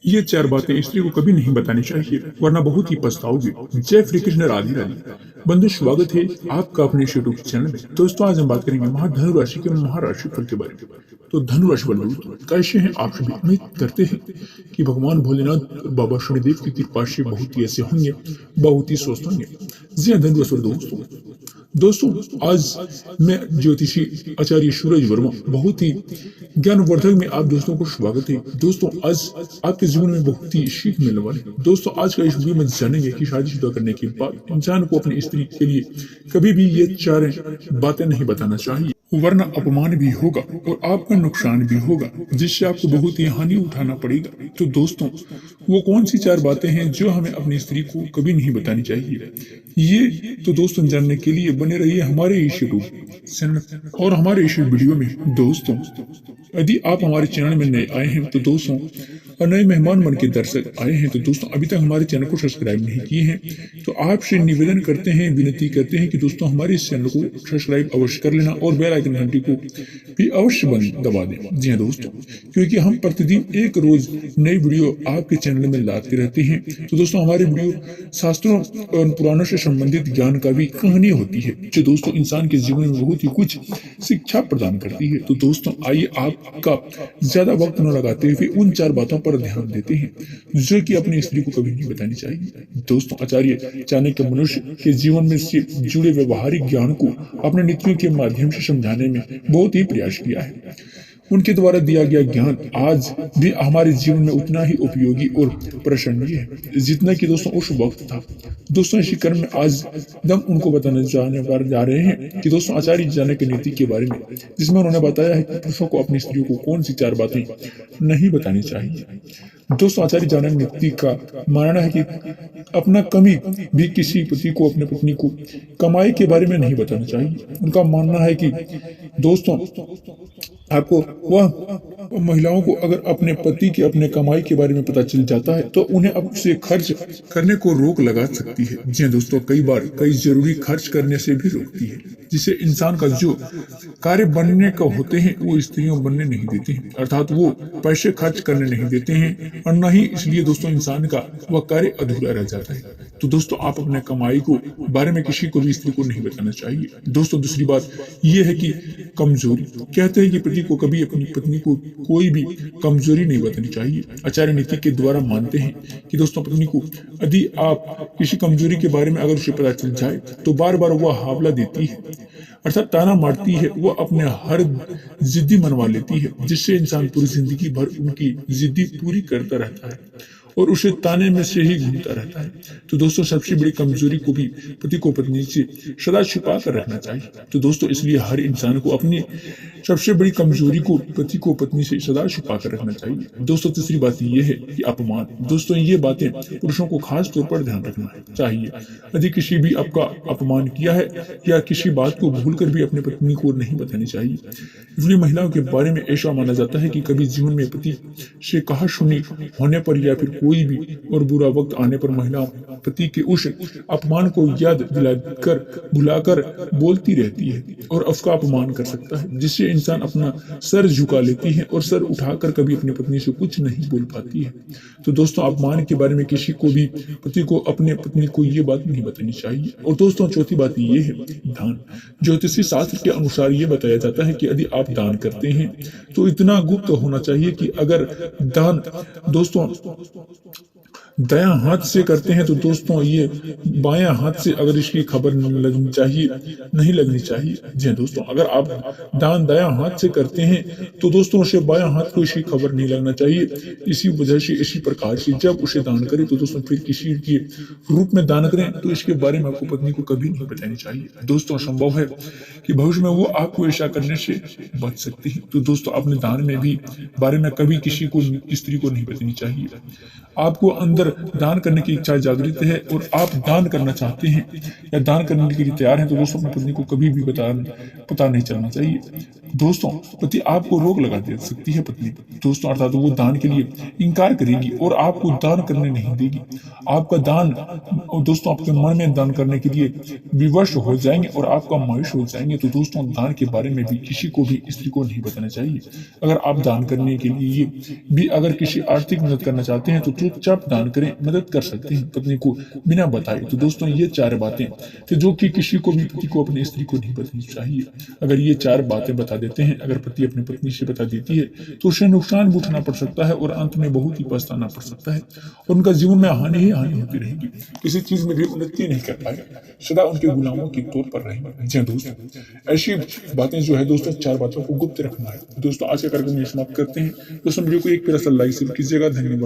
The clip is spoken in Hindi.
ये 4 बातें स्त्री को कभी नहीं बतानी चाहिए, वरना बहुत ही पछताओगे। जय श्री कृष्ण, राधे राधे। बंधु, स्वागत है आपका अपने इस यूट्यूब चैनल में। दोस्तों, आज हम बात करेंगे धनु राशि के महाराशि फल के बारे में। तो धनु राशि वाले दोस्तों, कैसे हैं आप सभी? उम्मीद करते हैं कि भगवान भोलेनाथ और बाबा शनिदेव की कृपा से बहुत ही ऐसे होंगे, बहुत ही स्वस्थ होंगे। जी हाँ धनु राशि वाले दोस्तों, आज मैं ज्योतिषी आचार्य सूरज वर्मा बहुत ही ज्ञानवर्धक में आप दोस्तों को स्वागत है। दोस्तों, आज आपके जीवन में बहुत ही सीख मिलने वाली है। दोस्तों, आज का इस वीडियो में जानेंगे कि शादीशुदा करने के बाद इंसान को अपनी स्त्री के लिए कभी भी ये 4 बातें नहीं बताना चाहिए, वरना अपमान भी होगा और आपका नुकसान भी होगा, जिससे आपको बहुत ही हानि उठाना पड़ेगा। तो दोस्तों, वो कौन सी 4 बातें हैं जो हमें अपनी स्त्री को कभी नहीं बतानी चाहिए? ये तो दोस्तों जानने के लिए बने रहिए हमारे इस यूट्यूब चैनल और हमारे इस वीडियो में। दोस्तों, यदि आप हमारे चैनल में नए आए हैं तो दोस्तों, और नए मेहमान बन के दर्शक आए हैं तो दोस्तों अभी तक हमारे चैनल को सब्सक्राइब नहीं किए हैं तो आपसे निवेदन करते हैं, विनती करते हैं कि दोस्तों हमारे इस चैनल को सब्सक्राइब अवश्य कर लेना और बेल आइकन घंटी को भी अवश्य दबा दें। जी हाँ दोस्तों, क्योंकि हम प्रतिदिन एक रोज नई वीडियो आपके चैनल में लाते रहते हैं। तो दोस्तों, हमारे वीडियो शास्त्रों और पुराणों से संबंधित ज्ञान का भी कहानी होती है, जो दोस्तों इंसान के जीवन में बहुत ही कुछ शिक्षा प्रदान करती है। तो दोस्तों, आइए आपका ज्यादा वक्त न लगाते हुए उन 4 बातों पर ध्यान देते हैं जो कि अपनी स्त्री को कभी नहीं बतानी चाहिए। दोस्तों, आचार्य चाणक्य मनुष्य के जीवन में से जुड़े व्यवहारिक ज्ञान को अपने नीतियों के माध्यम से समझाने में बहुत ही प्रयास किया है। उनके द्वारा दिया गया ज्ञान आज भी हमारे जीवन में उतना ही उपयोगी और प्रशंसनीय है जितना कि दोस्तों उस वक्त था। दोस्तों, इसी क्रम में आज हम उनको बताने जा रहे हैं कि दोस्तों आचार्य चाणक्य नीति के बारे में, जिसमें उन्होंने बताया है कि पुरुषों को अपनी स्त्रियों को कौन सी 4 बातें नहीं बतानी चाहिए। दोस्तों, आचार्य चाणक्य नीति का मानना है कि अपना कमी भी किसी पति को अपने पत्नी को कमाई के बारे में नहीं बताना चाहिए। उनका मानना है कि दोस्तों आपको वह महिलाओं को अगर अपने पति के अपने कमाई के बारे में पता चल जाता है तो उन्हें अब से खर्च करने को रोक लगा सकती है। जी दोस्तों, कई बार कई जरूरी खर्च करने से भी रोकती है, जिससे इंसान का जो कार्य बनने का होते हैं वो स्त्रियों बनने नहीं देते हैं, अर्थात वो पैसे खर्च करने नहीं देते हैं और न ही इसलिए दोस्तों इंसान का वह कार्य अधूरा रह जाता है। तो दोस्तों, आप अपने कमाई को बारे में किसी को भी स्त्री को नहीं बताना चाहिए। दोस्तों, दूसरी बात यह है कि कमजोरी, कहते हैं कि पति को कभी अपनी पत्नी को कोई भी कमजोरी नहीं बतानी चाहिए। आचार्य नीति के द्वारा मानते हैं कि दोस्तों पत्नी को यदि आप किसी कमजोरी के बारे में अगर उसे पता चल जाए तो बार बार वह हावला देती है, अर्थात ताना मारती है, वो अपने हर जिद्दी मनवा लेती है, जिससे इंसान पूरी जिंदगी भर उनकी जिद्दी पूरी करता रहता है और उसे ताने में से ही घूमता रहता है। तो दोस्तों, सबसे बड़ी कमजोरी को भी पति को पत्नी से सदा छुपा कर रखना चाहिए। तो दोस्तों, इसलिए हर इंसान को अपनी सबसे बड़ी कमजोरी को पति को पत्नी से सदा छुपा कर रखना चाहिए। दोस्तों, तीसरी बात यह है कि अपमान। दोस्तों, ये बातें पुरुषों को खास तौर पर ध्यान रखना चाहिए। यदि किसी भी आपका अपमान किया है या किसी बात को भूलकर भी अपने पत्नी को नहीं बतानी चाहिए। इसलिए महिलाओं के बारे में ऐसा माना जाता है कि कभी जीवन में पति से कहा सुनी होने पर या फिर कोई भी और बुरा वक्त आने पर महिला पति के उस अपमान को याद दिलाकर भुलाकर बोलती रहती है और उसका अपमान कर सकता है, जिससे इंसान अपना सर झुका लेती है और सर उठाकर कभी अपनी पत्नी से कुछ नहीं बोल पाती है। तो दोस्तों, अपमान के बारे में किसी को भी पति को अपने पत्नी को ये बात नहीं बतानी चाहिए। और दोस्तों, चौथी बात ये है दान। ज्योतिषी शास्त्र के अनुसार ये बताया जाता है कि यदि आप दान करते हैं तो इतना गुप्त होना चाहिए कि अगर दान दोस्तों दायां हाथ से करते हैं तो दोस्तों ये बायां हाथ से अगर इसकी खबर नहीं लगनी चाहिए। जी दोस्तों, अगर आप दान दायां हाथ से करते हैं तो दोस्तों उसे बायां हाथ को इसकी खबर नहीं लगना चाहिए। इसी वजह से इसी प्रकार से जब उसे दान करें तो दोस्तों फिर किसी के रूप में दान करें तो इसके बारे में आपको पत्नी को कभी नहीं बतानी चाहिए। दोस्तों, संभव है कि भविष्य में वो आपको ऐसा करने से बच सकती है। तो दोस्तों, अपने दान में भी बारे में कभी किसी को स्त्री को नहीं बतानी चाहिए। आपको अंदर अंदर दान करने की इच्छा जागृत है और आप दान करना चाहते हैं या दान करने के लिए तैयार हैं, तो दोस्तों अपनी पत्नी को कभी भी पता नहीं चलना चाहिए। दोस्तों पति आपको रोक लगा दे सकती है पत्नी, दोस्तों अर्थात वो दान के लिए इनकार करेगी और आपको दान करने नहीं देगी। आपका दान दोस्तों आपके मन में दान करने के लिए विवश हो जाएंगे और आपका मायूस हो जाएंगे। तो दोस्तों दान के बारे में भी किसी को भी स्त्री को नहीं बताना चाहिए। अगर आप दान करने के लिए भी अगर किसी आर्थिक मदद करना चाहते हैं तो चुपचाप दान करें, मदद कर सकते हैं पत्नी को बिना बताए। तो दोस्तों ये 4 बातें थे जो कि किसी को भी पति को अपनी स्त्री को नहीं बतानी चाहिए। अगर ये 4 बातें बता देते हैं, अगर पति अपनी पत्नी से बता देती है तो उसे नुकसान भी उठाना पड़ सकता है और अंत में बहुत ही पछताना पड़ सकता है और उनका जीवन में हानि ही हानि होती रहेगी, किसी चीज में भी उन्नति नहीं कर पाएगा, सदा उनके गुलामों के तौर पर रहेंगे। जी दोस्तों ऐसी बातें जो है दोस्तों 4 बातों को गुप्त रखना है। दोस्तों आज का कार्यक्रम ये समाप्त करते हैं। दोस्तों वीडियो को एक प्यारा सा लाइक कीजिएगा। धन्यवाद।